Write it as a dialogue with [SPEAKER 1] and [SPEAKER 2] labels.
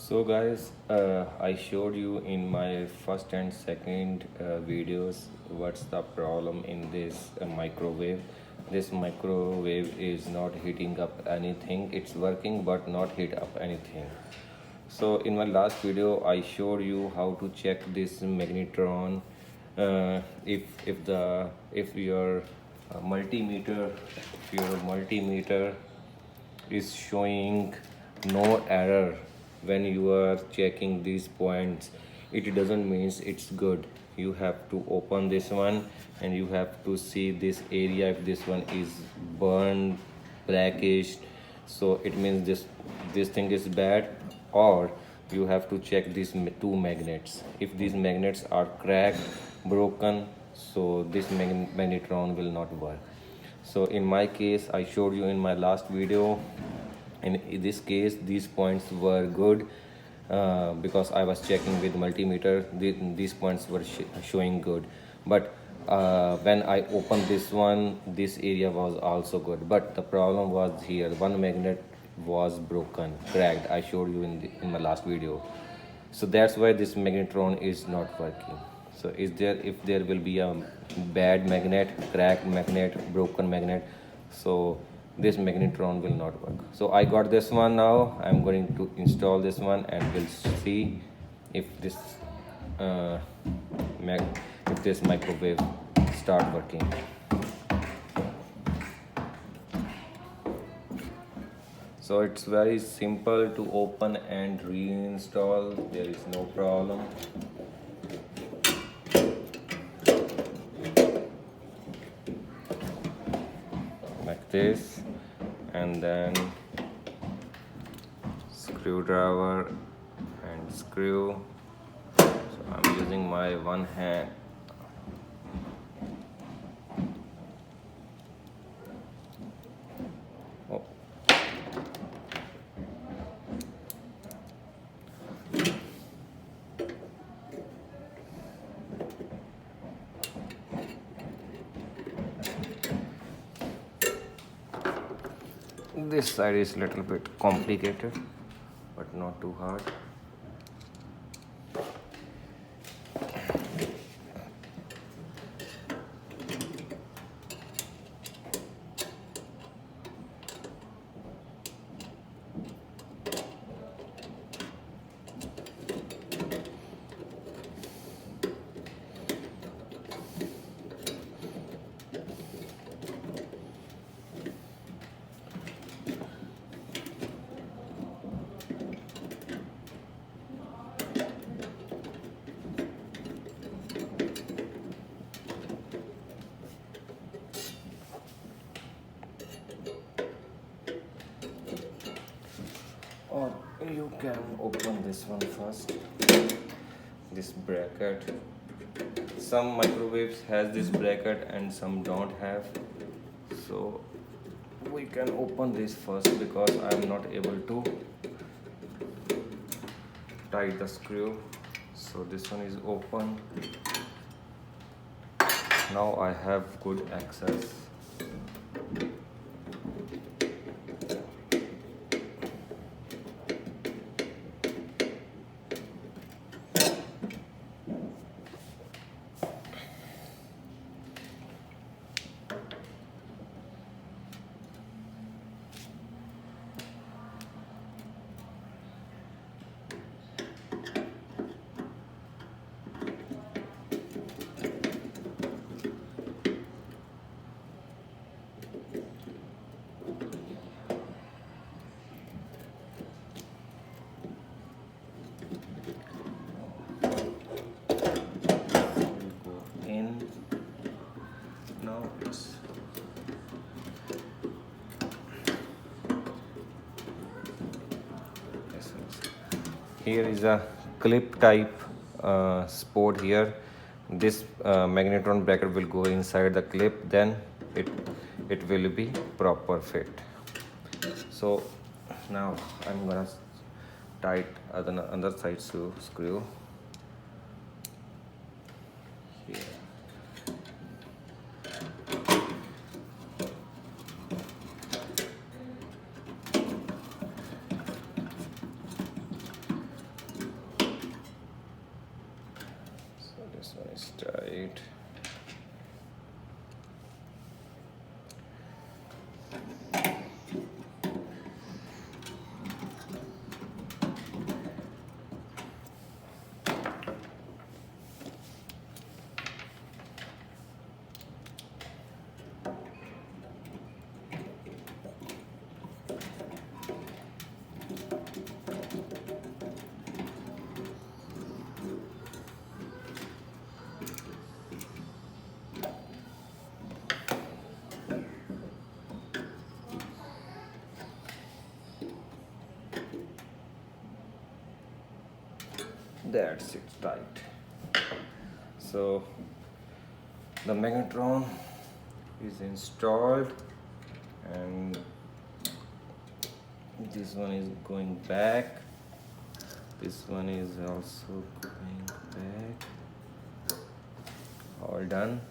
[SPEAKER 1] So guys, I showed you in my first and second videos what's the problem in this microwave. This microwave is not heating up anything. It's working but not heat up anything. So in my last video I showed you how to check this magnetron. If your multimeter if your multimeter is showing no error when you are checking these points, it doesn't means it's good. You have to open this one and you have to see this area. If this one is burned blackish, so it means this thing is bad. Or you have to check these two magnets. If these magnets are cracked, broken, so this magnetron will not work. So in my case, I showed you in my last video, in this case these points were good, because I was checking with multimeter. These points were showing good, but when I opened this one, this area was also good, but the problem was here. One magnet was broken, cracked. I showed you in my last video. So that's why this magnetron is not working. So if there will be a bad magnet, cracked magnet, broken magnet, so this magnetron will not work. So I got this one. Now I'm going to install this one and we'll see if this uh, if this microwave start working. So it's very simple to open and reinstall. There is no problem. Like this, and then screwdriver and screw. So I'm using my one hand. Oh. This side is a little bit complicated, but not too hard. Or you can open this one first, this bracket. Some microwaves has this bracket and some don't have, so we can open this first because I'm not able to tight the screw. So this one is open. Now I have good access. Here is a clip type sport here. This magnetron bracket will go inside the clip, then it will be proper fit. So now I'm gonna tight other side screw here. That's it, tight. So the magnetron is installed, and this one is going back, this one is also going back. All done.